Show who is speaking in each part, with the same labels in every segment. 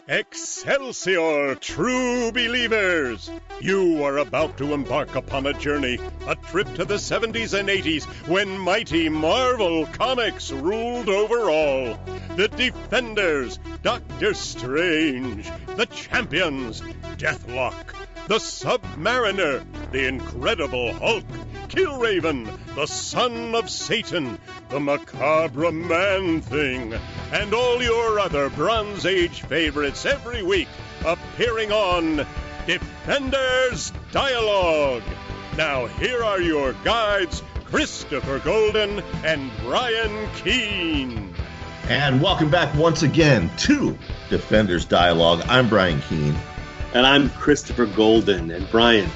Speaker 1: Excelsior, true believers! You are about to embark upon a journey, a trip to the 70s and 80s when mighty Marvel Comics ruled over all. The Defenders, Doctor Strange, the Champions, Deathlock, the Submariner, the Incredible Hulk, Killraven, the Son of Satan, the Macabre Man-Thing, and all your other Bronze Age favorites every week appearing on Defenders Dialogue. Now here are your guides, Christopher Golden and Brian Keene.
Speaker 2: And welcome back once again to Defenders Dialogue. I'm Brian Keene.
Speaker 3: And I'm Christopher Golden. And Brian,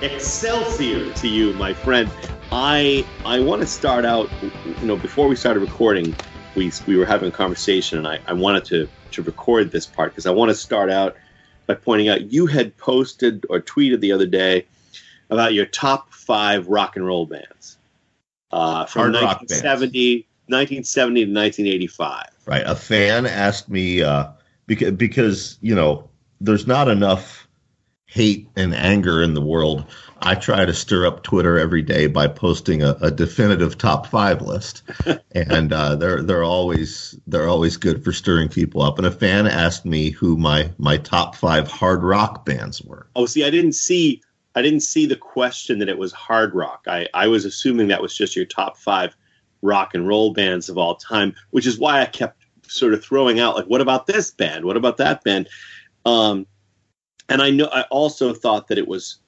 Speaker 3: Excelsior to you, my friend. I want to start out, before we started recording, we were having a conversation, and I wanted to record this part because I want to start out by pointing out you had posted or tweeted the other day about your top 5 rock and roll bands from 1970 to 1985.
Speaker 2: Right. A fan asked me because there's not enough hate and anger in the world. I try to stir up Twitter every day by posting a definitive top 5 list, and they're always good for stirring people up. And a fan asked me who my top 5 hard rock bands were.
Speaker 3: Oh, see, I didn't see the question that it was hard rock. I was assuming that was just your top 5 rock and roll bands of all time, which is why I kept sort of throwing out, like, what about this band? What about that band? And I also thought that it was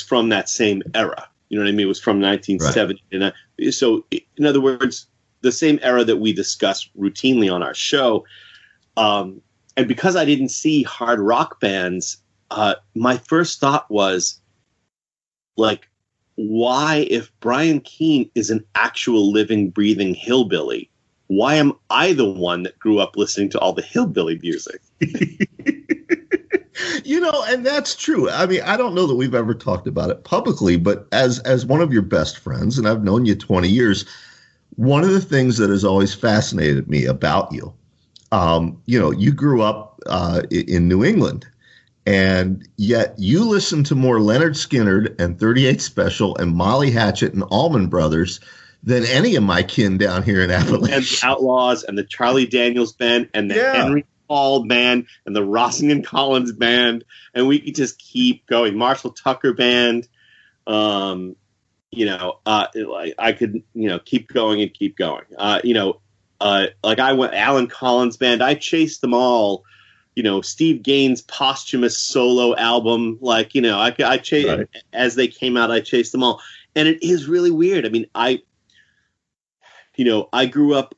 Speaker 3: from that same era. You know what I mean? It was from 1970. Right. And so, in other words, the same era that we discuss routinely on our show. And because I didn't see hard rock bands, my first thought was, like, why, if Brian Keene is an actual living, breathing hillbilly, why am I the one that grew up listening to all the hillbilly music?
Speaker 2: And that's true. I mean, I don't know that we've ever talked about it publicly, but as one of your best friends, and I've known you 20 years, one of the things that has always fascinated me about you, you grew up in New England, and yet you listen to more Leonard Skinner and 38 Special and Molly Hatchet and Allman Brothers than any of my kin down here in Appalachia.
Speaker 3: And the Outlaws and the Charlie Daniels Band and the Henry Paul Band and the Rossington Collins Band, and we could just keep going. Marshall Tucker Band, I could keep going and keep going. Like I went Alan Collins Band. I chased them all. Steve Gaines' posthumous solo album. I chased right. As they came out. I chased them all, and it is really weird. I mean, I grew up.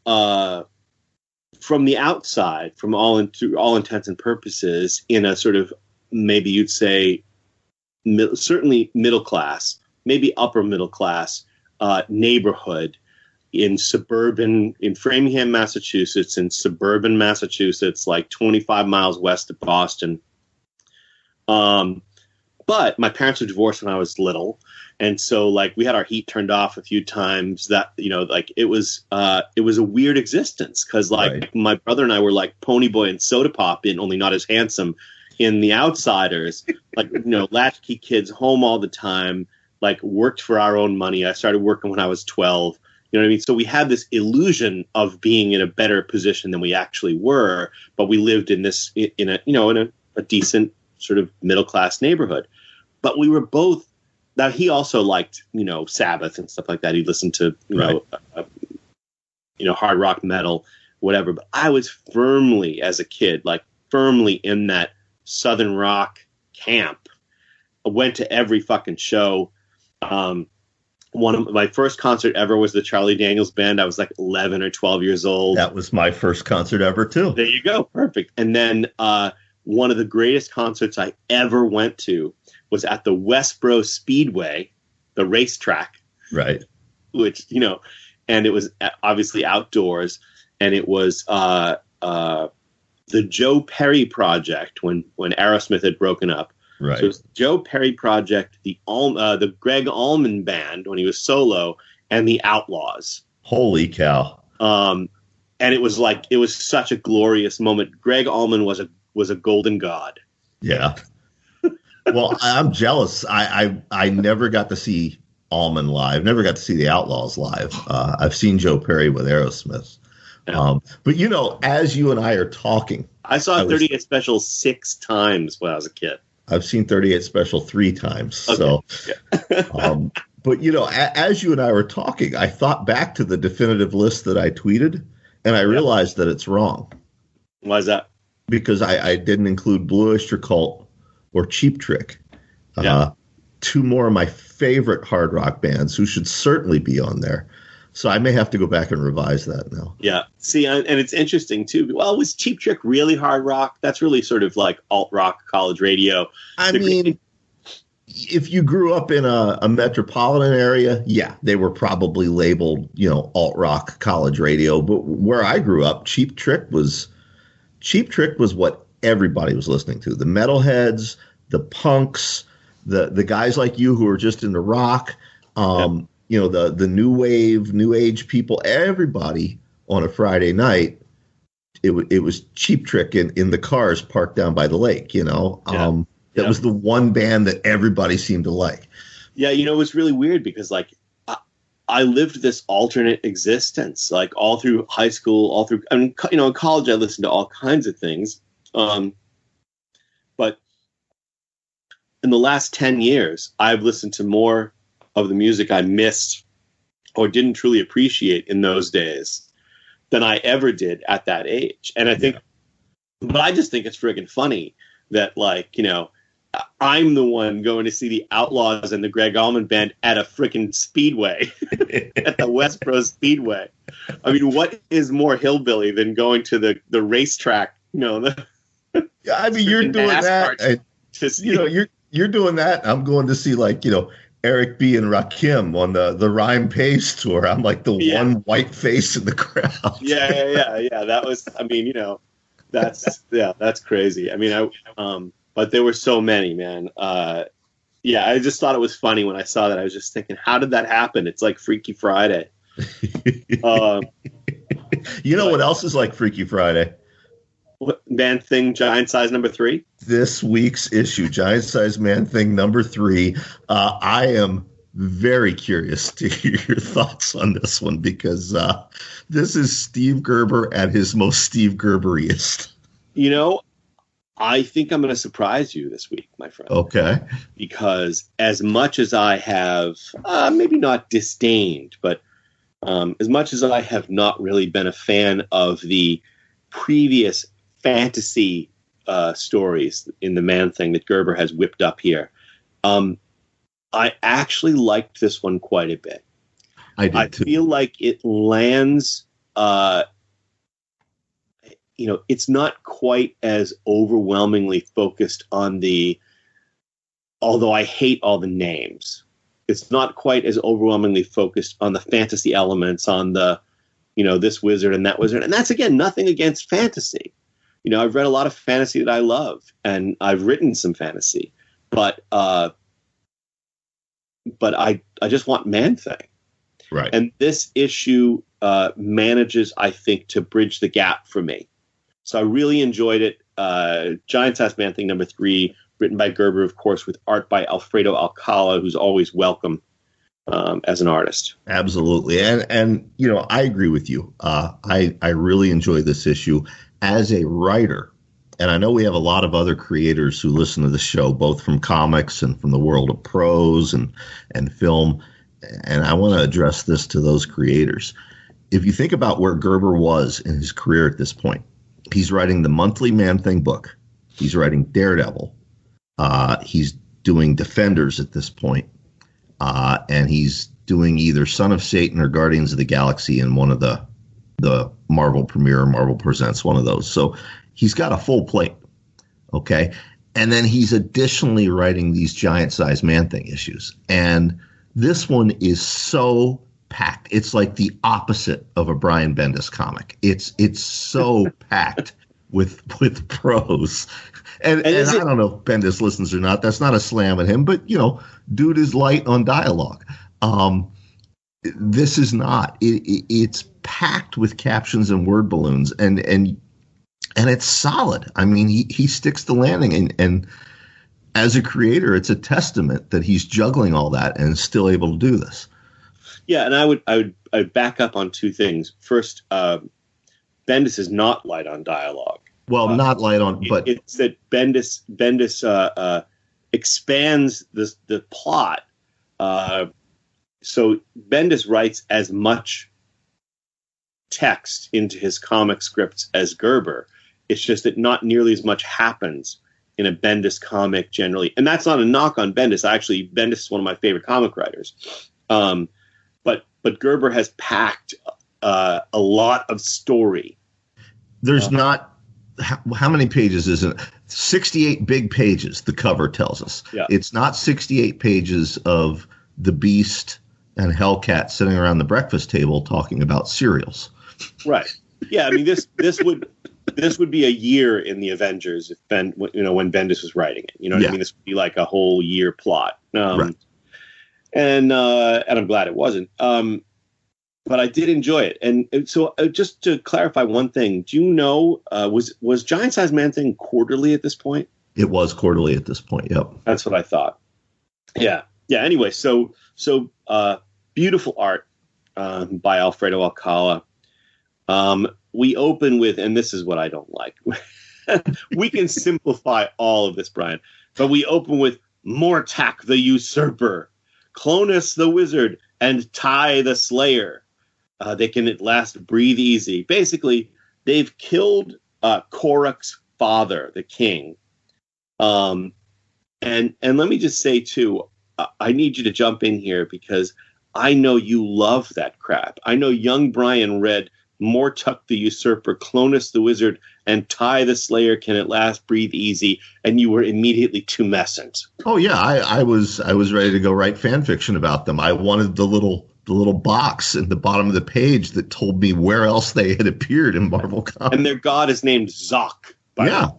Speaker 3: From the outside, from all intents and purposes, in a sort of, maybe you'd say, certainly middle class, maybe upper middle class neighborhood in Framingham, Massachusetts, in suburban Massachusetts, like 25 miles west of Boston. But my parents were divorced when I was little. And so, like, we had our heat turned off a few times. That, it was a weird existence because, like, right. My brother and I were like Ponyboy and Soda Pop only not as handsome in The Outsiders. Like, latchkey kids, home all the time, like, worked for our own money. I started working when I was 12. You know what I mean? So we had this illusion of being in a better position than we actually were, but we lived in a decent sort of middle class neighborhood. But we were both. Now, he also liked, Sabbath and stuff like that. He listened to, hard rock, metal, whatever. But I was firmly, as a kid, in that Southern rock camp. I went to every fucking show. One of my first concert ever was the Charlie Daniels Band. I was like 11 or 12 years old.
Speaker 2: That was my first concert ever, too.
Speaker 3: There you go. Perfect. And then one of the greatest concerts I ever went to was at the Westboro Speedway, the racetrack.
Speaker 2: Right.
Speaker 3: Which, and it was obviously outdoors. And it was the Joe Perry Project when Aerosmith had broken up.
Speaker 2: Right.
Speaker 3: So it was the Joe Perry Project, the Greg Allman Band when he was solo, and the Outlaws.
Speaker 2: Holy cow.
Speaker 3: And it was such a glorious moment. Greg Allman was a golden god.
Speaker 2: Yeah. Well, I'm jealous. I never got to see Allman live. Never got to see the Outlaws live. I've seen Joe Perry with Aerosmith.
Speaker 3: Yeah.
Speaker 2: But as you and I are talking,
Speaker 3: I saw 38 Special 6 times when I was a kid.
Speaker 2: I've seen 38 Special 3 times. Okay. So, yeah. But as you and I were talking, I thought back to the definitive list that I tweeted, and I realized that it's wrong.
Speaker 3: Why is that?
Speaker 2: Because I didn't include Blue Oyster Cult or Cheap Trick. Two more of my favorite hard rock bands who should certainly be on there. So I may have to go back and revise that now.
Speaker 3: Yeah. See, and it's interesting, too. Well, was Cheap Trick really hard rock? That's really sort of like alt-rock college radio.
Speaker 2: I mean, if you grew up in a metropolitan area, yeah, they were probably labeled, alt-rock college radio. But where I grew up, Cheap Trick was what everybody was listening to. The metalheads, the punks, the guys like you who were just into rock, the new wave, new age people, everybody on a Friday night, it was Cheap Trick in the cars parked down by the lake, That was the one band that everybody seemed to like.
Speaker 3: Yeah, it was really weird because I lived this alternate existence, like all through high school, in college I listened to all kinds of things. But in the last 10 years, I've listened to more of the music I missed or didn't truly appreciate in those days than I ever did at that age. And but I just think it's friggin' funny that I'm the one going to see the Outlaws and the Greg Allman Band at a freaking speedway, at the West Pro Speedway. I mean, what is more hillbilly than going to the racetrack?
Speaker 2: You're doing that. You're doing that. I'm going to see Eric B. and Rakim on the Rhyme Pays tour. I'm like the one white face in the crowd.
Speaker 3: Yeah. That was. That's crazy. I mean, but there were so many, man. I just thought it was funny when I saw that. I was just thinking, how did that happen? It's like Freaky Friday.
Speaker 2: What else is like Freaky Friday?
Speaker 3: What, Man Thing Giant Size number 3?
Speaker 2: This week's issue, Giant Size Man Thing number 3. I am very curious to hear your thoughts on this one because this is Steve Gerber at his most Steve Gerberiest.
Speaker 3: I think I'm going to surprise you this week, my friend.
Speaker 2: Okay.
Speaker 3: Because as much as I have, maybe not disdained, but as much as I have not really been a fan of the previous fantasy stories in the Man Thing that Gerber has whipped up here, I actually liked this one quite a bit. I feel like it lands... it's not quite as overwhelmingly focused on although I hate all the names, it's not quite as overwhelmingly focused on the fantasy elements, on the, this wizard and that wizard. And that's, again, nothing against fantasy. I've read a lot of fantasy that I love, and I've written some fantasy, but I just want Man Thing.
Speaker 2: Right.
Speaker 3: And this issue manages, I think, to bridge the gap for me. So I really enjoyed it. Giant Size Man Thing number 3, written by Gerber, of course, with art by Alfredo Alcala, who's always welcome as an artist.
Speaker 2: Absolutely. And I agree with you. I really enjoy this issue as a writer. And I know we have a lot of other creators who listen to the show, both from comics and from the world of prose and film. And I want to address this to those creators. If you think about where Gerber was in his career at this point, he's writing the monthly Man Thing book. He's writing Daredevil. He's doing Defenders at this point. And he's doing either Son of Satan or Guardians of the Galaxy in one of the Marvel Premiere or Marvel Presents, one of those. So he's got a full plate. Okay. And then he's additionally writing these Giant Size Man Thing issues. And this one is so packed. It's like the opposite of a Brian Bendis comic. It's so packed with prose. And I don't know if Bendis listens or not. That's not a slam at him, but dude is light on dialogue. This is not. It's packed with captions and word balloons, and it's solid. I mean, he sticks the landing, and as a creator, it's a testament that he's juggling all that and is still able to do this.
Speaker 3: Yeah, and I would back up on two things. First, Bendis is not light on dialogue.
Speaker 2: Well, not light on, but
Speaker 3: it's that Bendis expands the plot. So Bendis writes as much text into his comic scripts as Gerber. It's just that not nearly as much happens in a Bendis comic generally. And that's not a knock on Bendis. Actually, Bendis is one of my favorite comic writers. But Gerber has packed a lot of story.
Speaker 2: There's not... How many pages is it? 68 big pages, the cover tells us.
Speaker 3: Yeah. It's
Speaker 2: not 68 pages of the Beast and Hellcat sitting around the breakfast table talking about cereals.
Speaker 3: Right. Yeah, I mean this would be a year in the Avengers if when Bendis was writing it. You know what I mean? This would be like a whole year plot. Right. And I'm glad it wasn't. But I did enjoy it. And so just to clarify one thing, do you know, was Giant Size Man Thing quarterly at this point?
Speaker 2: It was quarterly at this point, yep.
Speaker 3: That's what I thought. Yeah. Yeah, anyway, so beautiful art by Alfredo Alcala. We open with, and this is what I don't like. We can simplify all of this, Brian, but we open with Mortak the Usurper, Clonus the Wizard, and Ty the Slayer. They can at last breathe easy. Basically, they've killed Korrek's father, the king. And let me just say, too, I need you to jump in here because I know you love that crap. I know young Brian read Mortak the Usurper, Clonus the Wizard, and Ty the Slayer can at last breathe easy, and you were immediately tumescent.
Speaker 2: Oh yeah, I was ready to go write fan fiction about them. I wanted the little box in the bottom of the page that told me where else they had appeared in Marvel Comics.
Speaker 3: And their god is named Zok.
Speaker 2: Yeah,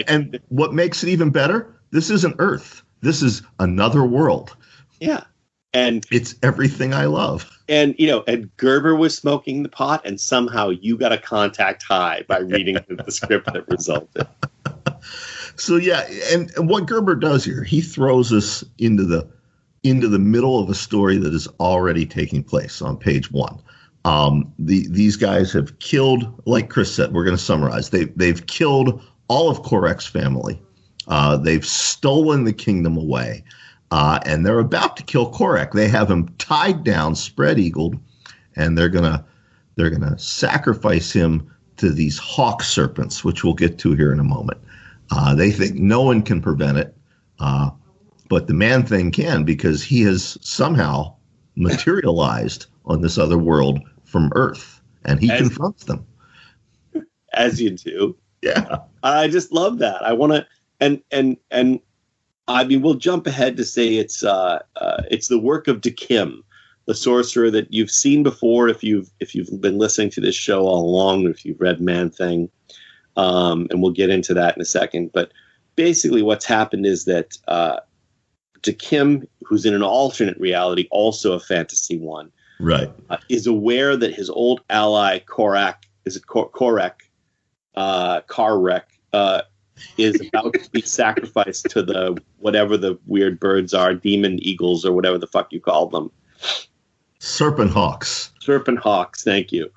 Speaker 2: and what makes it even better? This isn't Earth. This is another world.
Speaker 3: Yeah. And
Speaker 2: it's everything I love.
Speaker 3: And, and Gerber was smoking the pot, and somehow you got a contact high by reading the script that resulted.
Speaker 2: So, yeah, and what Gerber does here, he throws us into the middle of a story that is already taking place on page 1. These guys have killed, like Chris said, we're going to summarize. They've killed all of Korrek's family. They've stolen the kingdom away. And they're about to kill Korrek. They have him tied down, spread-eagled, and they're gonna sacrifice him to these hawk serpents, which we'll get to here in a moment. They think no one can prevent it, but the Man-Thing can because he has somehow materialized on this other world from Earth, and he confronts them.
Speaker 3: As you do.
Speaker 2: Yeah.
Speaker 3: I just love that. I want to, and I mean, we'll jump ahead to say it's the work of Dakimh, the sorcerer that you've seen before if you've been listening to this show all along, or if you've read Man-Thing, and we'll get into that in a second. But basically, what's happened is that Dakimh, who's in an alternate reality, also a fantasy one,
Speaker 2: right,
Speaker 3: is aware that his old ally Korrek is about to be sacrificed to the whatever the weird birds are, demon eagles or whatever the fuck you call them.
Speaker 2: Serpent hawks,
Speaker 3: thank you.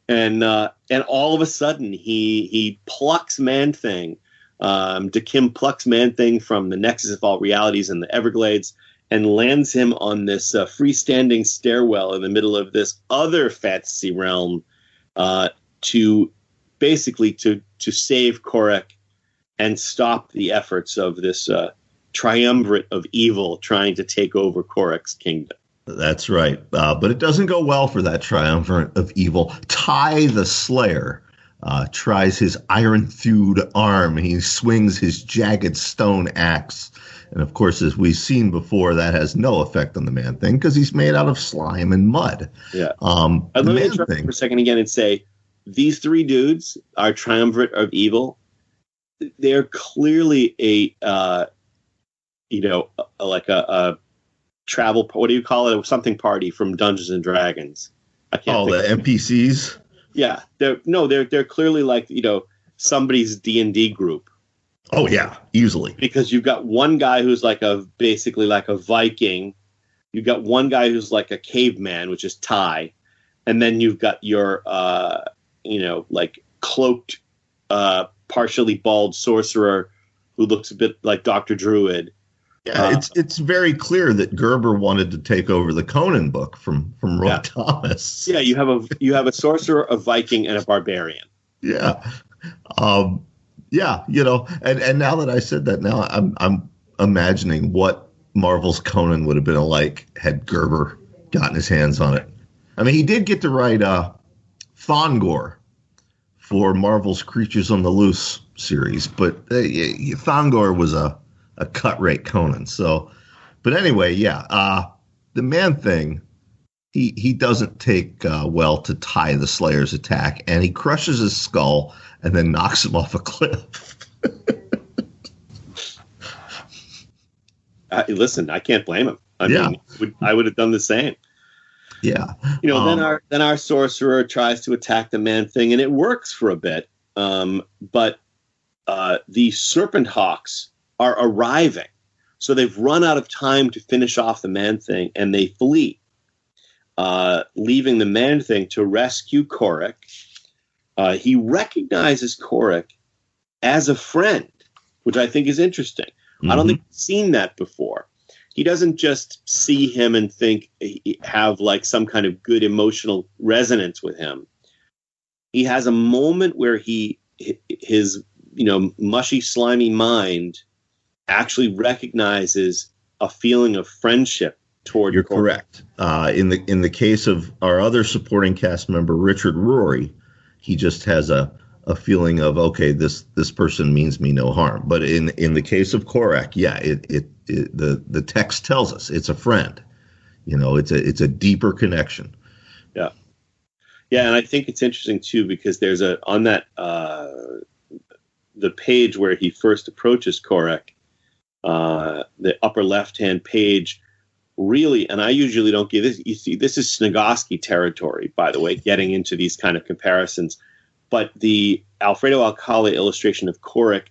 Speaker 3: And all of a sudden he plucks Man-Thing. Dakimh plucks Man-Thing from the nexus of all realities in the Everglades and lands him on this freestanding stairwell in the middle of this other fantasy realm to save Korrek and stop the efforts of this triumvirate of evil trying to take over Korrek's kingdom.
Speaker 2: That's right. But it doesn't go well for that triumvirate of evil. Ty the Slayer tries his iron-thewed arm. He swings his jagged stone axe. And, of course, as we've seen before, that has no effect on the Man-Thing because he's made out of slime and mud.
Speaker 3: Yeah. Let me interrupt for a second again and say, these three dudes are triumvirate of evil. They're clearly a travel. What do you call it? Something party from Dungeons and Dragons. I can't.
Speaker 2: The NPCs.
Speaker 3: Yeah, they're clearly like somebody's D&D group.
Speaker 2: Oh yeah, easily.
Speaker 3: Because you've got one guy who's basically like a Viking. You've got one guy who's like a caveman, which is Ty, and then you've got your like cloaked, partially bald sorcerer who looks a bit like Dr. Druid.
Speaker 2: Yeah, it's very clear that Gerber wanted to take over the Conan book from Roy Thomas.
Speaker 3: Yeah, you have a sorcerer, a Viking, and a barbarian.
Speaker 2: Yeah. Yeah, and now that I said that, now I'm imagining what Marvel's Conan would have been like had Gerber gotten his hands on it. I mean, he did get to write Thundarr for Marvel's Creatures on the Loose series, but Thundarr was a cut rate Conan. So, but anyway, the Man-Thing, he doesn't take well to Ty the Slayer's attack, and he crushes his skull and then knocks him off a cliff.
Speaker 3: Listen, I can't blame him. I mean, I would have done the same.
Speaker 2: Yeah.
Speaker 3: Then our sorcerer tries to attack the Man-Thing, and it works for a bit. But the Serpent Hawks are arriving. So they've run out of time to finish off the Man-Thing, and they flee, leaving the Man-Thing to rescue Korrek. He recognizes Korrek as a friend, which I think is interesting. Mm-hmm. I don't think we've seen that before. He doesn't just see him and have like some kind of good emotional resonance with him. He has a moment where his mushy, slimy mind actually recognizes a feeling of friendship toward.
Speaker 2: You're
Speaker 3: Korrek.
Speaker 2: Correct. In the case of our other supporting cast member, Richard Rory, he just has a feeling of, okay, this person means me no harm. But in the case of Korrek, the text tells us it's a friend. It's a deeper connection.
Speaker 3: Yeah. Yeah, and I think it's interesting too because there's on that the page where he first approaches Korrek, the upper left-hand page, really, and I usually don't give this. You see, this is Snagosky territory, by the way, getting into these kind of comparisons. But the Alfredo Alcala illustration of Korrek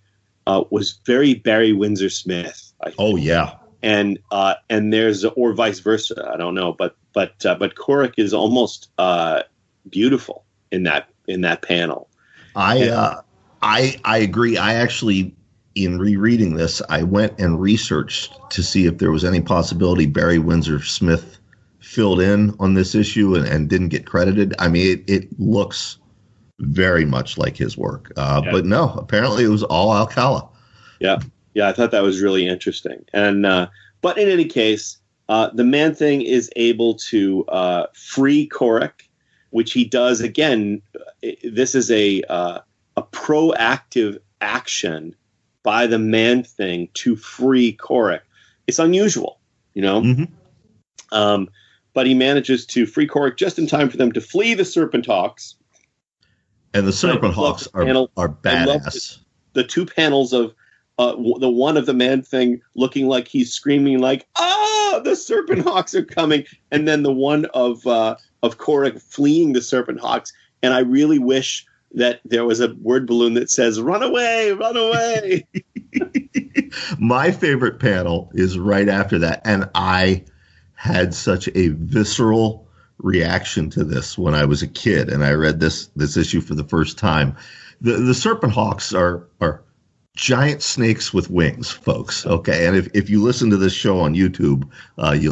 Speaker 3: was very Barry Windsor Smith.
Speaker 2: Oh yeah,
Speaker 3: and there's, or vice versa. I don't know, but Korrek is almost beautiful in that panel.
Speaker 2: I agree. I actually, in rereading this, I went and researched to see if there was any possibility Barry Windsor Smith filled in on this issue and didn't get credited. I mean, it looks very much like his work. But no, apparently it was all Alcala.
Speaker 3: Yeah. Yeah, I thought that was really interesting. And but in any case, the Man-Thing is able to free Korrek, which he does again. This is a proactive action by the Man-Thing to free Korrek. It's unusual, Mm-hmm. But he manages to free Korrek just in time for them to flee the Serpent Hawks.
Speaker 2: And the Serpent Hawks are badass.
Speaker 3: The two panels of the one of the Man-Thing looking like he's screaming like, the Serpent Hawks are coming. And then the one of Korrek fleeing the Serpent Hawks. And I really wish that there was a word balloon that says, run away, run away.
Speaker 2: My favorite panel is right after that. And I had such a visceral reaction to this when I was a kid and I read this issue for the first time. The Serpent Hawks are giant snakes with wings, folks. Okay, and if you listen to this show on YouTube,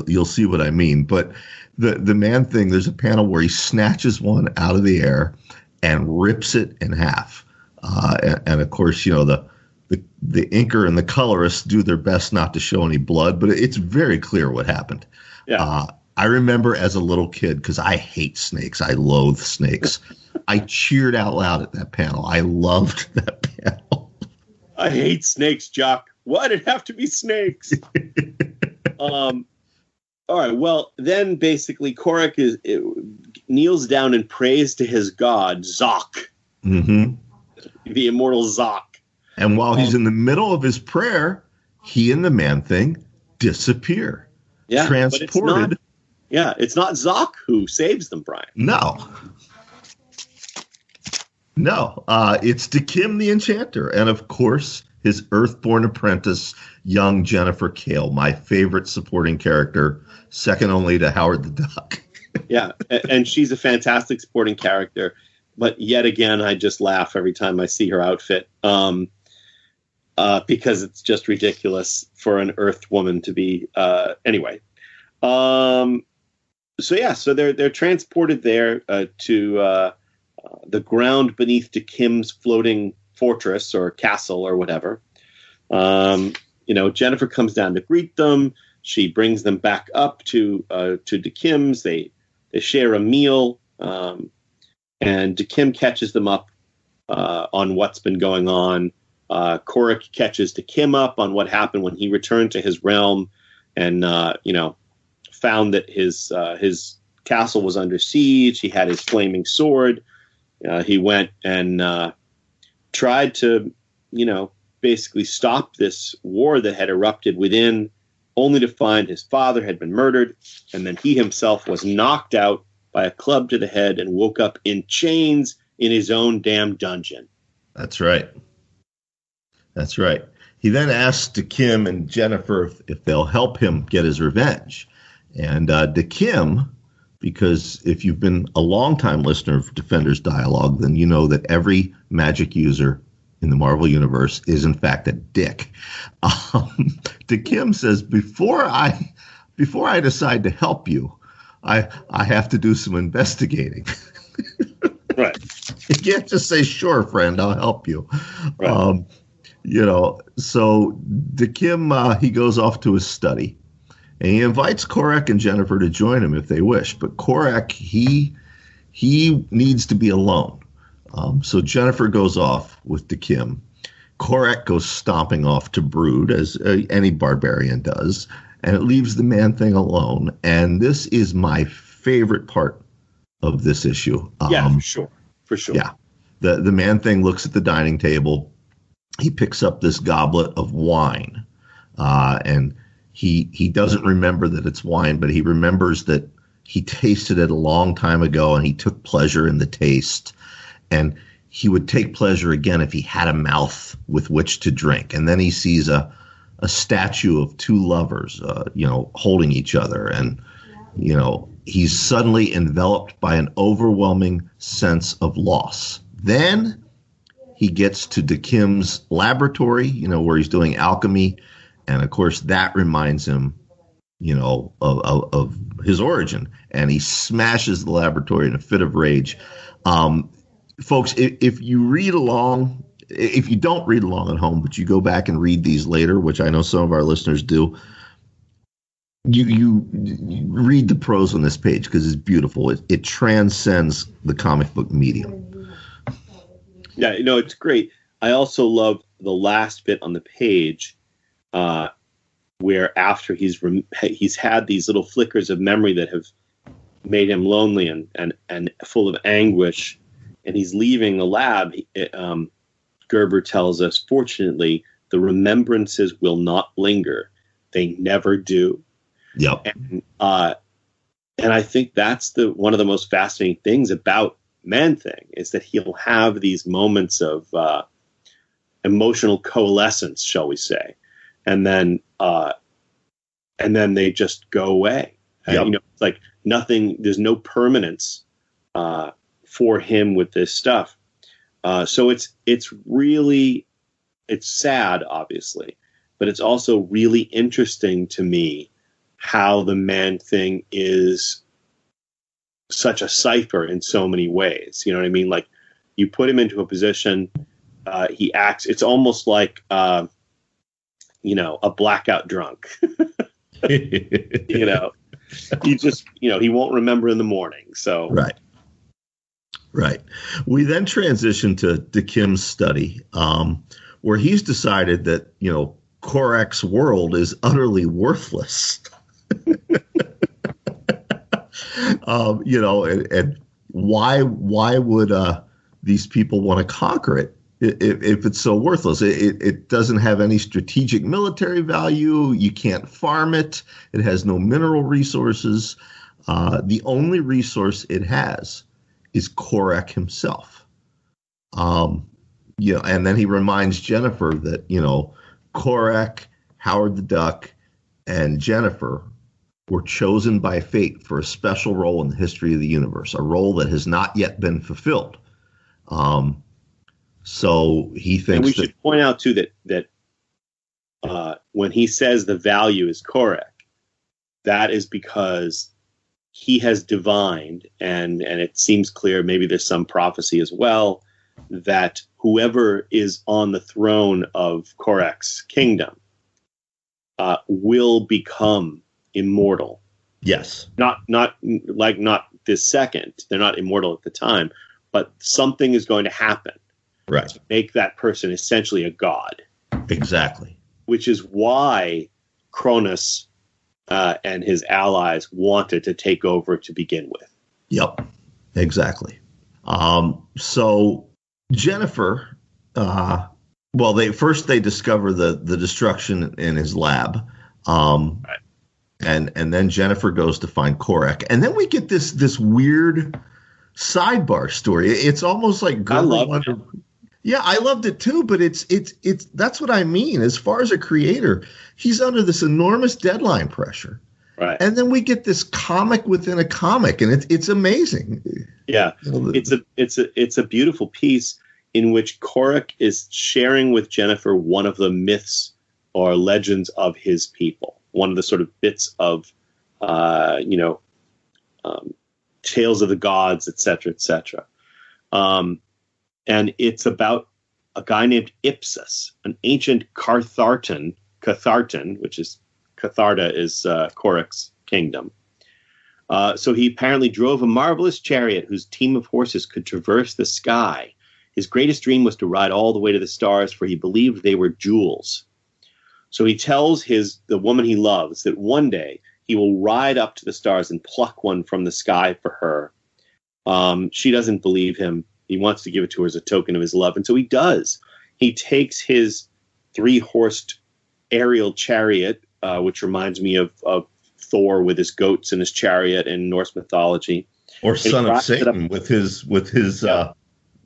Speaker 2: you'll see what I mean. But the Man-Thing, there's a panel where he snatches one out of the air and rips it in half. And of course, the inker and the colorist do their best not to show any blood, but it's very clear what happened.
Speaker 3: Yeah.
Speaker 2: I remember as a little kid, because I hate snakes. I loathe snakes. I cheered out loud at that panel. I loved that panel.
Speaker 3: I hate snakes, Jock. Why'd it have to be snakes? All right. Well, then basically Korrek kneels down and prays to his god, Zok.
Speaker 2: Mm-hmm.
Speaker 3: The immortal Zok.
Speaker 2: And while he's in the middle of his prayer, he and the Man-Thing disappear.
Speaker 3: Yeah,
Speaker 2: transported.
Speaker 3: It's not Zoc who saves them, Brian.
Speaker 2: No, it's Dakimh the Enchanter, and of course his Earthborn apprentice, young Jennifer Kale, my favorite supporting character, second only to Howard the Duck.
Speaker 3: Yeah, and she's a fantastic supporting character, but yet again, I just laugh every time I see her outfit, because it's just ridiculous for an Earth woman to be. Anyway, so they're transported there to the ground beneath Dakim's floating fortress or castle or whatever. Jennifer comes down to greet them. She brings them back up to Dakim's. They share a meal, and Dakimh catches them up on what's been going on. Korrek catches Dakimh up on what happened when he returned to his realm, and found that his castle was under siege. He had his flaming sword. He went and tried to, basically stop this war that had erupted within, only to find his father had been murdered, and then he himself was knocked out by a club to the head and woke up in chains in his own damn dungeon.
Speaker 2: That's right. He then asks Dakimh and Jennifer if they'll help him get his revenge. And Dakimh, because if you've been a longtime listener of Defenders Dialogue, then you know that every magic user in the Marvel Universe is in fact a dick. Dakimh says, before I decide to help you, I have to do some investigating.
Speaker 3: Right.
Speaker 2: You can't just say, sure, friend, I'll help you.
Speaker 3: Right.
Speaker 2: So Dakimh, he goes off to his study, and he invites Korrek and Jennifer to join him if they wish. But Korrek, he needs to be alone. So Jennifer goes off with Dakimh. Korrek goes stomping off to brood, as any barbarian does, and it leaves the Man-Thing alone. And this is my favorite part of this issue.
Speaker 3: For sure.
Speaker 2: Yeah. The Man-Thing looks at the dining table. He picks up this goblet of wine, and he doesn't remember that it's wine, but he remembers that he tasted it a long time ago, and he took pleasure in the taste. And he would take pleasure again if he had a mouth with which to drink. And then he sees a statue of two lovers, holding each other. And, he's suddenly enveloped by an overwhelming sense of loss. Then he gets to Dakim's laboratory, where he's doing alchemy. And, of course, that reminds him, of his origin. And he smashes the laboratory in a fit of rage. Folks, if you read along, if you don't read along at home, but you go back and read these later, which I know some of our listeners do, you read the prose on this page because it's beautiful. It transcends the comic book medium.
Speaker 3: Yeah, it's great. I also love the last bit on the page, where after he's had these little flickers of memory that have made him lonely and full of anguish, and he's leaving the lab. Gerber tells us, fortunately, the remembrances will not linger. They never do.
Speaker 2: Yep.
Speaker 3: And I think that's one of the most fascinating things about Man-Thing is that he'll have these moments of emotional coalescence, shall we say, and then they just go away.
Speaker 2: Yep.
Speaker 3: And, it's like nothing. There's no permanence for him with this stuff. So it's sad, obviously, but it's also really interesting to me how the Man-Thing is such a cipher in so many ways. You know what I mean? Like, you put him into a position, he acts, it's almost like, a blackout drunk. He just, he won't remember in the morning. So,
Speaker 2: Right. We then transition to Dakim's study, where he's decided that, Korrek's world is utterly worthless. And why would these people want to conquer it if it's so worthless? It doesn't have any strategic military value. You can't farm it. It has no mineral resources. The only resource it has is Korrek himself. And then he reminds Jennifer that, Korrek, Howard the Duck, and Jennifer were chosen by fate for a special role in the history of the universe, a role that has not yet been fulfilled. So he thinks
Speaker 3: and we should point out too that when he says the value is Korrek, that is because he has divined, and it seems clear, maybe there's some prophecy as well, that whoever is on the throne of Korrek's kingdom will become immortal.
Speaker 2: Yes.
Speaker 3: Not this second. They're not immortal at the time, but something is going to happen.
Speaker 2: Right.
Speaker 3: To make that person essentially a god.
Speaker 2: Exactly.
Speaker 3: Which is why Cronus and his allies wanted to take over to begin with.
Speaker 2: Yep. Exactly. So Jennifer, they discover the destruction in his lab.
Speaker 3: Right.
Speaker 2: And then Jennifer goes to find Korrek. And then we get this weird sidebar story. It's almost like
Speaker 3: I loved it.
Speaker 2: Yeah, I loved it too, but it's that's what I mean. As far as a creator, he's under this enormous deadline pressure.
Speaker 3: Right.
Speaker 2: And then we get this comic within a comic, and it's amazing.
Speaker 3: Yeah. It's a beautiful piece in which Korrek is sharing with Jennifer one of the myths or legends of his people. One of the sort of bits of tales of the gods, etc., etc. And it's about a guy named Ipsus, an ancient Cathartan, which is Catharta is Korrek's kingdom. So he apparently drove a marvelous chariot whose team of horses could traverse the sky. His greatest dream was to ride all the way to the stars, for he believed they were jewels. So he tells the woman he loves that one day he will ride up to the stars and pluck one from the sky for her. She doesn't believe him. He wants to give it to her as a token of his love. And so he does. He takes his 3-horsed aerial chariot, which reminds me of Thor with his goats in his chariot in Norse mythology.
Speaker 2: Or Son of Satan with his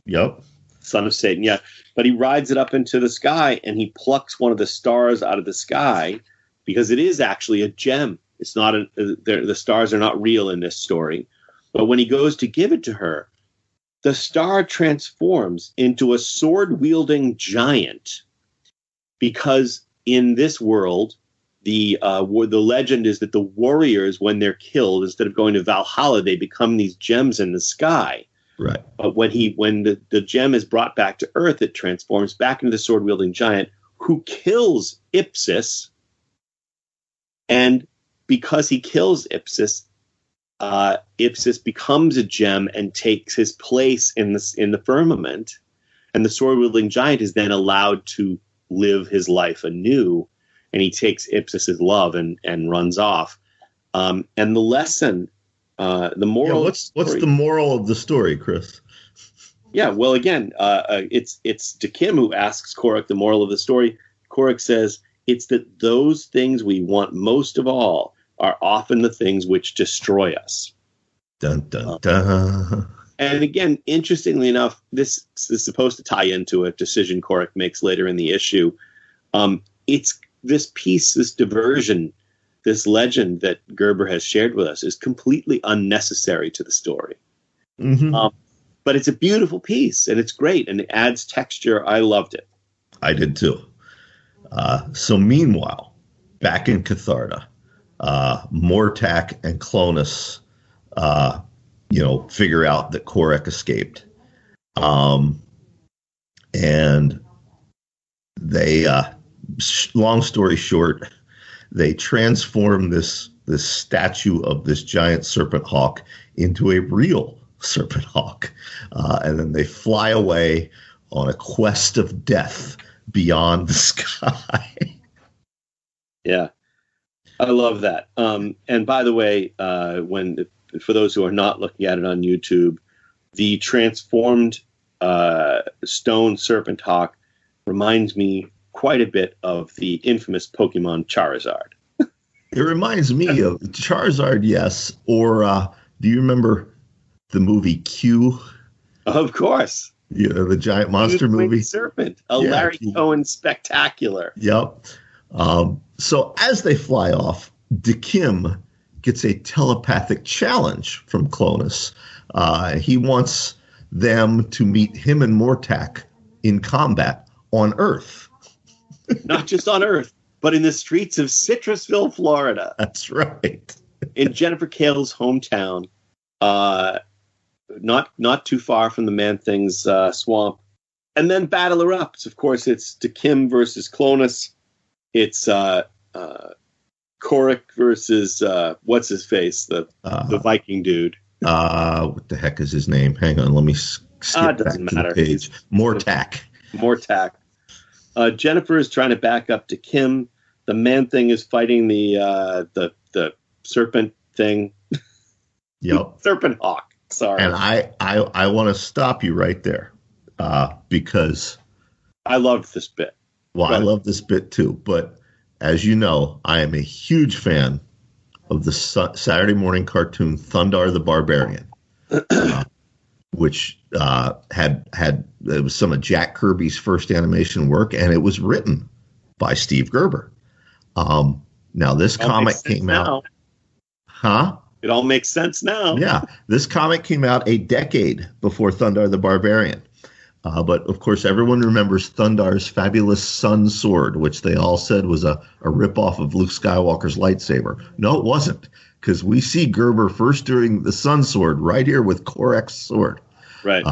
Speaker 2: yep.
Speaker 3: Son of Satan, yeah. But he rides it up into the sky and he plucks one of the stars out of the sky because it is actually a gem. It's not the stars are not real in this story. But when he goes to give it to her, the star transforms into a sword-wielding giant because in this world, the legend is that the warriors, when they're killed, instead of going to Valhalla, they become these gems in the sky.
Speaker 2: Right.
Speaker 3: But when the gem is brought back to Earth, it transforms back into the sword-wielding giant who kills Ipsus. And because he kills Ipsus, Ipsus becomes a gem and takes his place in the firmament, and the sword-wielding giant is then allowed to live his life anew, and he takes Ipsus's love and runs off. And the lesson, the moral.
Speaker 2: Yeah, what's the moral of the story, Chris?
Speaker 3: Yeah, well, again, it's Dakimh who asks Korrek the moral of the story. Korrek says it's that those things we want most of all are often the things which destroy us.
Speaker 2: Dun, dun, dun.
Speaker 3: And again, interestingly enough, this is supposed to tie into a decision Korrek makes later in the issue. It's this piece, this diversion, this legend that Gerber has shared with us is completely unnecessary to the story.
Speaker 2: Mm-hmm.
Speaker 3: But it's a beautiful piece, and it's great, and it adds texture. I loved it.
Speaker 2: I did too. So meanwhile, back in Catharta, Mortak and Clonus, figure out that Korrek escaped. And they, long story short, they transform this statue of this giant serpent hawk into a real serpent hawk. And then they fly away on a quest of death beyond the sky.
Speaker 3: Yeah. I love that. And by the way, for those who are not looking at it on YouTube, the transformed stone serpent hawk reminds me quite a bit of the infamous Pokemon Charizard.
Speaker 2: It reminds me of Charizard, yes. Or do you remember the movie Q?
Speaker 3: Of course.
Speaker 2: The giant monster movie.
Speaker 3: Serpent, Larry Cohen spectacular.
Speaker 2: Yep. So as they fly off, Dakimh gets a telepathic challenge from Cronus. He wants them to meet him and Mortak in combat on Earth.
Speaker 3: Not just on Earth, but in the streets of Citrusville, Florida.
Speaker 2: That's right.
Speaker 3: In Jennifer Cale's hometown, not too far from the Man-Thing's swamp. And then battle erupts. Of course, it's Dakimh versus Cronus. It's Korrek versus what's his face, the Viking dude.
Speaker 2: What the heck is his name? Hang on, let me skip back to the page. Mortak.
Speaker 3: Jennifer is trying to back up Dakimh. The Man-Thing is fighting the serpent thing.
Speaker 2: Yep.
Speaker 3: Serpent hawk. Sorry.
Speaker 2: And I want to stop you right there because
Speaker 3: I loved this bit.
Speaker 2: Well, I love this bit too, but as you know, I am a huge fan of the Saturday morning cartoon Thundarr the Barbarian, which it was some of Jack Kirby's first animation work, and it was written by Steve Gerber. Now this comic came out. Huh?
Speaker 3: It all makes sense now.
Speaker 2: Yeah, this comic came out a decade before Thundarr the Barbarian. But, of course, everyone remembers Thundarr's fabulous sun sword, which they all said was a ripoff of Luke Skywalker's lightsaber. No, it wasn't, because we see Gerber first doing the sun sword right here with Korrek's sword.
Speaker 3: Right.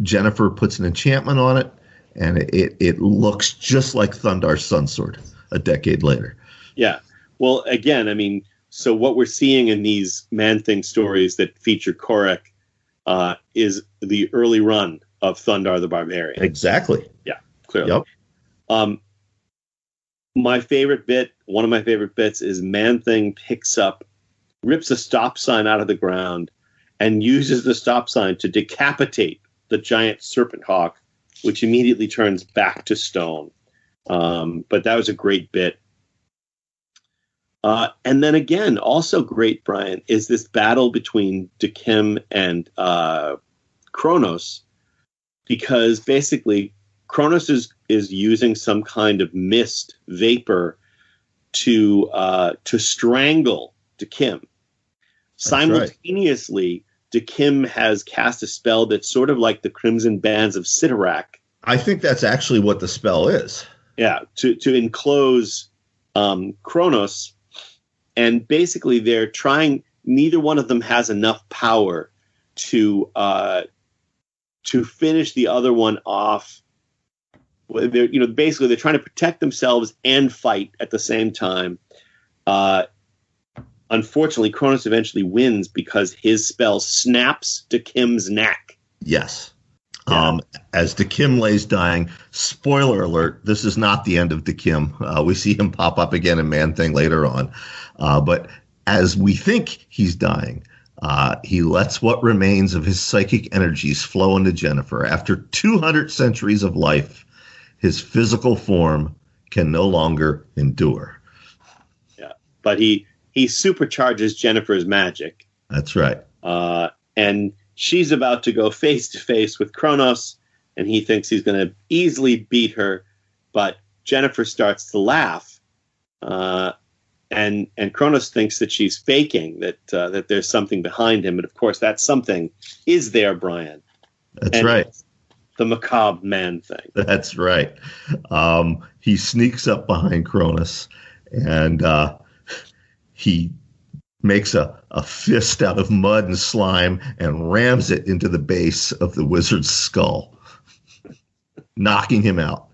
Speaker 2: Jennifer puts an enchantment on it, and it looks just like Thundarr's sun sword a decade later.
Speaker 3: Yeah. Well, again, I mean, so what we're seeing in these Man-Thing stories that feature Korrek is the early run of Thundarr the Barbarian.
Speaker 2: Exactly.
Speaker 3: Yeah, clearly.
Speaker 2: Yep.
Speaker 3: One of my favorite bits is Man-Thing rips a stop sign out of the ground and uses the stop sign to decapitate the giant serpent hawk, which immediately turns back to stone. But that was a great bit. And then again, also great, Brian, is this battle between Dakimh and Kronos, because basically Kronos is using some kind of mist vapor to strangle Dakimh. Simultaneously, right. Dakimh has cast a spell that's sort of like the Crimson Bands of Cyttorak.
Speaker 2: I think that's actually what the spell is.
Speaker 3: Yeah, to enclose Kronos. And basically, they're trying. Neither one of them has enough power to finish the other one off. Basically, they're trying to protect themselves and fight at the same time. Unfortunately, Kronos eventually wins because his spell snaps Dakim's neck.
Speaker 2: Yes. Yeah. As Dakimh lays dying, spoiler alert, this is not the end of Dakimh. We see him pop up again in Man-Thing later on. But as we think he's dying, he lets what remains of his psychic energies flow into Jennifer. After 200 centuries of life, his physical form can no longer endure.
Speaker 3: Yeah, but he supercharges Jennifer's magic.
Speaker 2: That's right.
Speaker 3: And she's about to go face to face with Kronos, and he thinks he's going to easily beat her. But Jennifer starts to laugh, and Kronos thinks that she's faking, that there's something behind him. But of course, that something is there, Brian.
Speaker 2: That's right.
Speaker 3: The macabre Man-Thing.
Speaker 2: That's right. He sneaks up behind Kronos, and he makes a fist out of mud and slime and rams it into the base of the wizard's skull, knocking him out.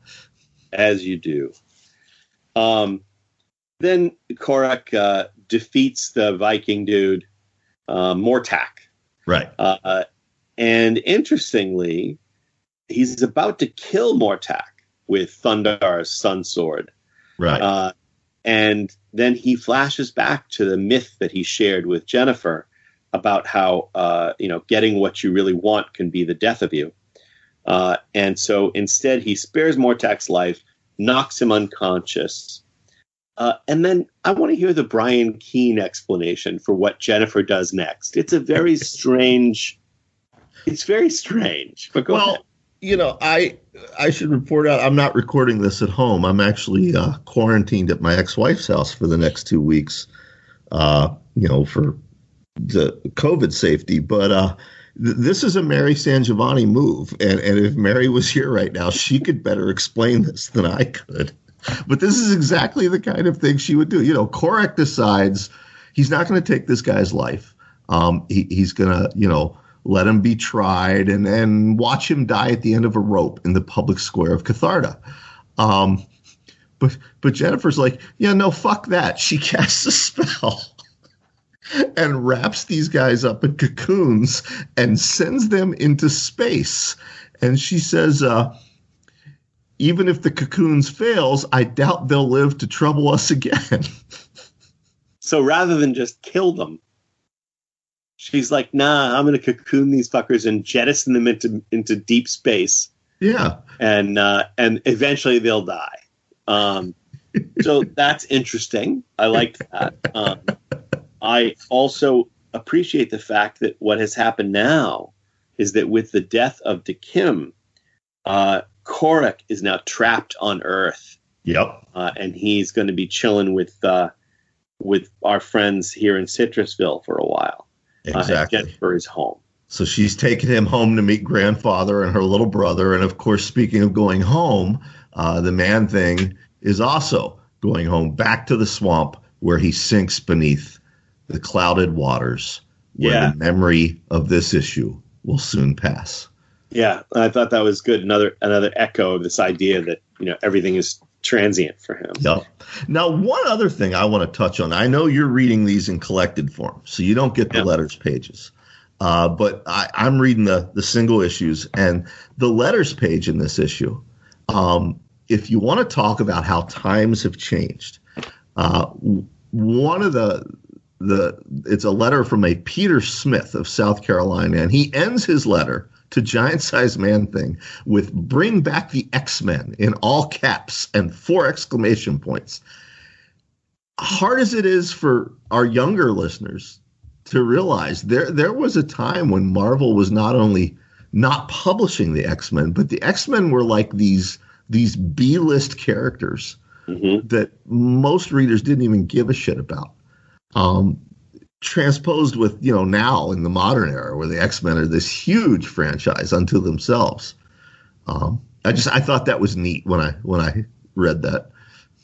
Speaker 3: As you do. Then Korrek defeats the Viking dude, Mortak.
Speaker 2: Right.
Speaker 3: And interestingly, he's about to kill Mortak with Thundarr's sun sword.
Speaker 2: Right.
Speaker 3: And then he flashes back to the myth that he shared with Jennifer about how getting what you really want can be the death of you. And so instead, he spares Mortac's life, knocks him unconscious. And then I want to hear the Brian Keene explanation for what Jennifer does next. It's a very strange. It's very strange. But go ahead.
Speaker 2: I should report out. I'm not recording this at home. I'm actually quarantined at my ex-wife's house for the next 2 weeks. For the COVID safety. But this is a Mary San Giovanni move. And if Mary was here right now, she could better explain this than I could. But this is exactly the kind of thing she would do. Korrek decides he's not going to take this guy's life. He's going to, let him be tried and watch him die at the end of a rope in the public square of Catharta. But Jennifer's like, yeah, no, fuck that. She casts a spell and wraps these guys up in cocoons and sends them into space. And she says, even if the cocoons fails, I doubt they'll live to trouble us again.
Speaker 3: So rather than just kill them, she's like, nah, I'm going to cocoon these fuckers and jettison them into deep space.
Speaker 2: Yeah.
Speaker 3: And eventually they'll die. So that's interesting. I liked that. I also appreciate the fact that what has happened now is that with the death of Dakimh, Korrek is now trapped on Earth.
Speaker 2: Yep.
Speaker 3: And he's going to be chilling with our friends here in Citrusville for a while.
Speaker 2: Exactly.
Speaker 3: Jennifer is home.
Speaker 2: So she's taking him home to meet grandfather and her little brother. And of course, speaking of going home, the Man Thing is also going home back to the swamp where he sinks beneath the clouded waters where the memory of this issue will soon pass.
Speaker 3: Yeah, I thought that was good. Another echo of this idea that, everything is transient for him.
Speaker 2: Yep. Now, one other thing I want to touch on. I know you're reading these in collected form, so you don't get the letters pages. But I'm reading the single issues, and the letters page in this issue. If you want to talk about how times have changed, one of it's a letter from a Peter Smith of South Carolina, and he ends his letter to Giant Size Man Thing with "Bring back the X-Men" in all caps and 4 exclamation points. Hard as it is for our younger listeners to realize, there was a time when Marvel was not only not publishing the X-Men, but the X-Men were like these B-list characters that most readers didn't even give a shit about. Transposed with, now in the modern era where the X-Men are this huge franchise unto themselves. I thought that was neat when I read that.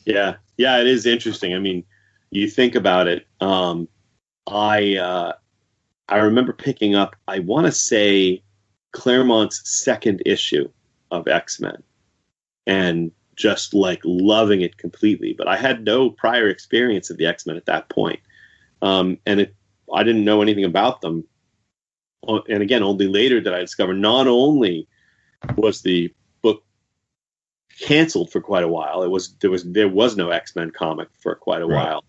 Speaker 2: Yeah,
Speaker 3: it is interesting. I mean, you think about it. I remember picking up, I want to say, Claremont's second issue of X-Men, and just like loving it completely. But I had no prior experience of the X-Men at that point. I didn't know anything about them. And again, only later did I discover not only was the book canceled for quite a while, there was no X-Men comic for quite a while,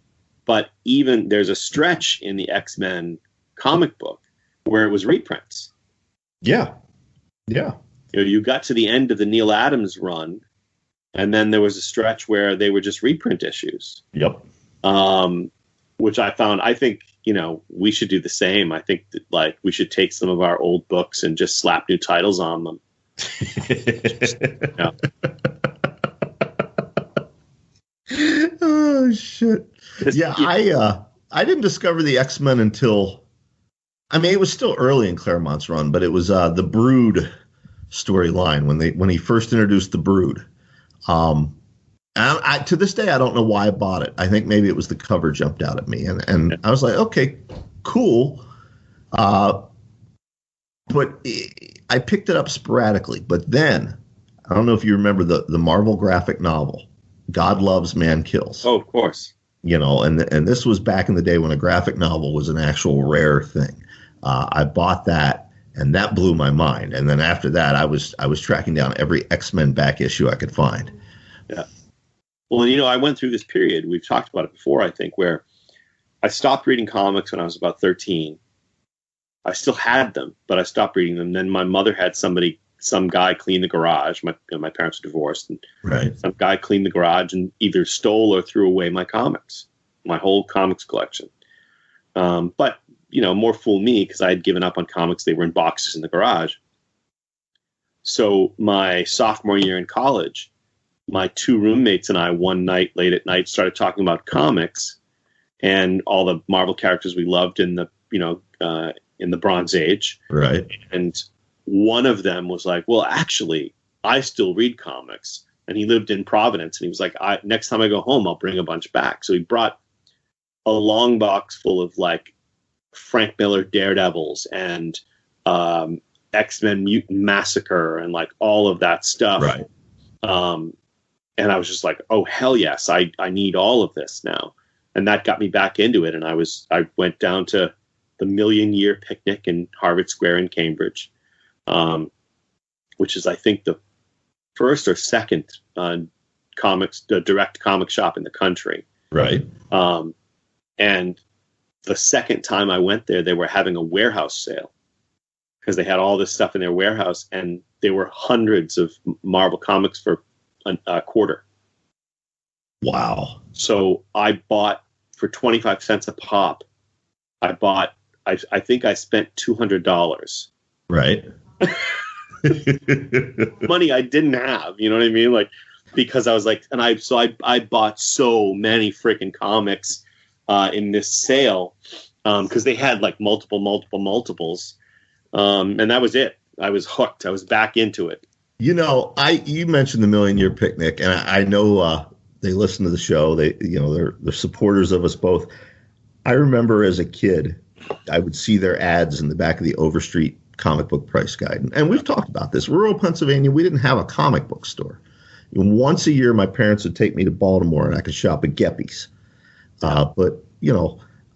Speaker 3: but even there's a stretch in the X-Men comic book where it was reprints.
Speaker 2: Yeah.
Speaker 3: You got to the end of the Neil Adams run, and then there was a stretch where they were just reprint issues.
Speaker 2: Yep.
Speaker 3: Which I found, I think, we should do the same. I think that, we should take some of our old books and just slap new titles on them.
Speaker 2: Oh, shit. I didn't discover the X-Men until, it was still early in Claremont's run, but it was the Brood storyline when he first introduced the Brood. And to this day, I don't know why I bought it. I think maybe it was the cover jumped out at me, and I was like, okay, cool. But I picked it up sporadically. But then, I don't know if you remember the Marvel graphic novel, God Loves, Man Kills.
Speaker 3: Oh, of course.
Speaker 2: And this was back in the day when a graphic novel was an actual rare thing. I bought that, and that blew my mind. And then after that, I was tracking down every X-Men back issue I could find.
Speaker 3: Yeah. Well, I went through this period, we've talked about it before, I think, where I stopped reading comics when I was about 13. I still had them, but I stopped reading them. Then my mother had some guy clean the garage. My parents were divorced, and
Speaker 2: Right.
Speaker 3: some guy cleaned the garage and either stole or threw away my comics, my whole comics collection. But more fool me, because I had given up on comics. They were in boxes in the garage. So my sophomore year in college, my two roommates and I, one night late at night, started talking about comics and all the Marvel characters we loved in the Bronze Age.
Speaker 2: Right.
Speaker 3: And one of them was like, well, actually, I still read comics. And he lived in Providence. And he was like, next time I go home, I'll bring a bunch back. So he brought a long box full of like Frank Miller Daredevils and X-Men Mutant Massacre and like all of that stuff.
Speaker 2: Right.
Speaker 3: And I was just like, oh, hell yes, I need all of this now. And that got me back into it. And I went down to the Million Year Picnic in Harvard Square in Cambridge, which is, I think, the first or second direct comic shop in the country.
Speaker 2: Right.
Speaker 3: And the second time I went there, they were having a warehouse sale because they had all this stuff in their warehouse, and there were hundreds of Marvel comics for a quarter.
Speaker 2: Wow.
Speaker 3: So I bought for 25 cents a pop. I think I spent $200.
Speaker 2: Right.
Speaker 3: Money I didn't have, you know what I mean? Like, because I was like, and I bought so many freaking comics in this sale because they had like multiples. And that was it. I was hooked. I was back into it. You mentioned the Million Year Picnic, and I know they listen to the show. They're supporters of us both. I remember as a kid, I would see their ads in the back of the Overstreet comic book price guide. And we've talked about this. Rural Pennsylvania, we didn't have a comic book store. Once a year, my parents would take me to Baltimore, and I could shop at Geppi's. But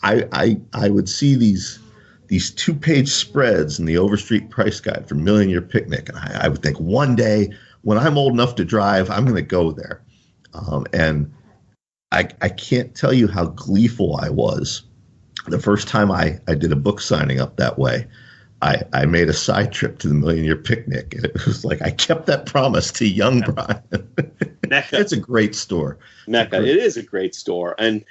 Speaker 3: I would see these 2-page spreads in the Overstreet price guide for Million Year Picnic. And I would think one day when I'm old enough to drive, I'm going to go there. And I can't tell you how gleeful I was the first time I did a book signing up that way. I made a side trip to the Million Year Picnic, and it was like I kept that promise to young Brian. It's a great store. Mecca. It is a great store. And,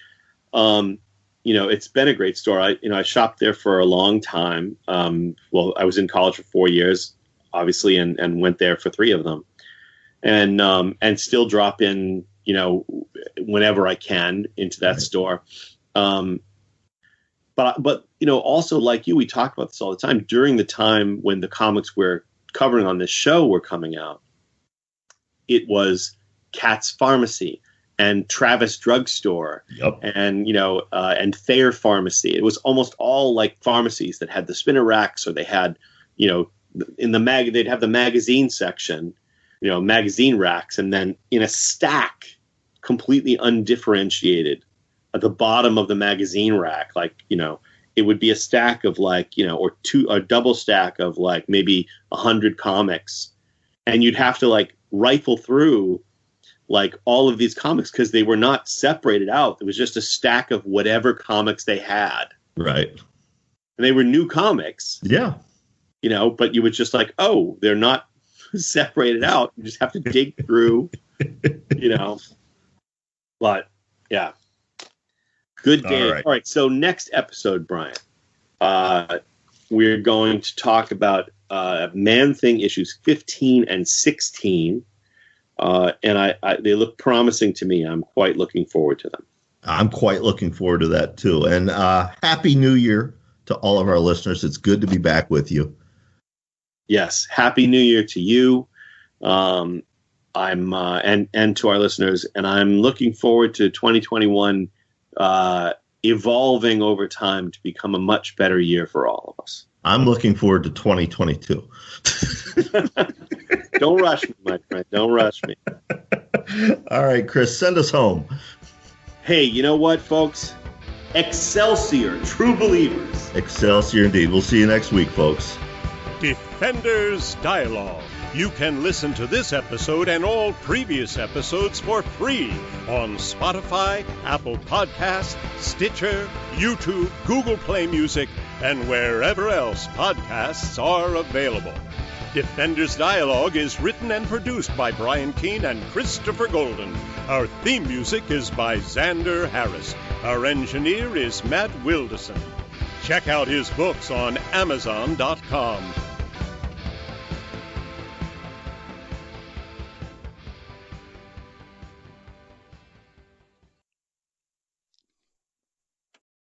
Speaker 3: it's been a great store. I shopped there for a long time. Well, I was in college for 4 years, obviously, and went there for 3 of them. And still drop in, whenever I can into that store. But also like you, we talk about this all the time. During the time when the comics we're covering on this show were coming out, it was Cat's Pharmacy and Travis Drugstore. Yep. And Thayer Pharmacy. It was almost all like pharmacies that had the spinner racks, or they had, in the they'd have the magazine section, magazine racks, and then in a stack, completely undifferentiated, at the bottom of the magazine rack, it would be a stack of or a double stack of maybe 100 comics, and you'd have to rifle through all of these comics because they were not separated out. It was just a stack of whatever comics they had. Right. And they were new comics. Yeah. But you would just they're not separated out. You just have to dig through, But yeah. Good game. All right. So next episode, Brian, we're going to talk about Man-Thing issues 15 and 16. And they look promising to me. I'm quite looking forward to them. I'm quite looking forward to that, too. And Happy New Year to all of our listeners. It's good to be back with you. Yes. Happy New Year to you. And to our listeners. And I'm looking forward to 2021 evolving over time to become a much better year for all of us. I'm looking forward to 2022. Don't rush me, my friend. Don't rush me. All right, Chris, send us home. Hey, you know what, folks? Excelsior, true believers. Excelsior indeed. We'll see you next week, folks.
Speaker 1: Defenders Dialogue. You can listen to this episode and all previous episodes for free on Spotify, Apple Podcasts, Stitcher, YouTube, Google Play Music, and wherever else podcasts are available. Defenders Dialogue is written and produced by Brian Keene and Christopher Golden. Our theme music is by Xander Harris. Our engineer is Matt Wilderson. Check out his books on Amazon.com.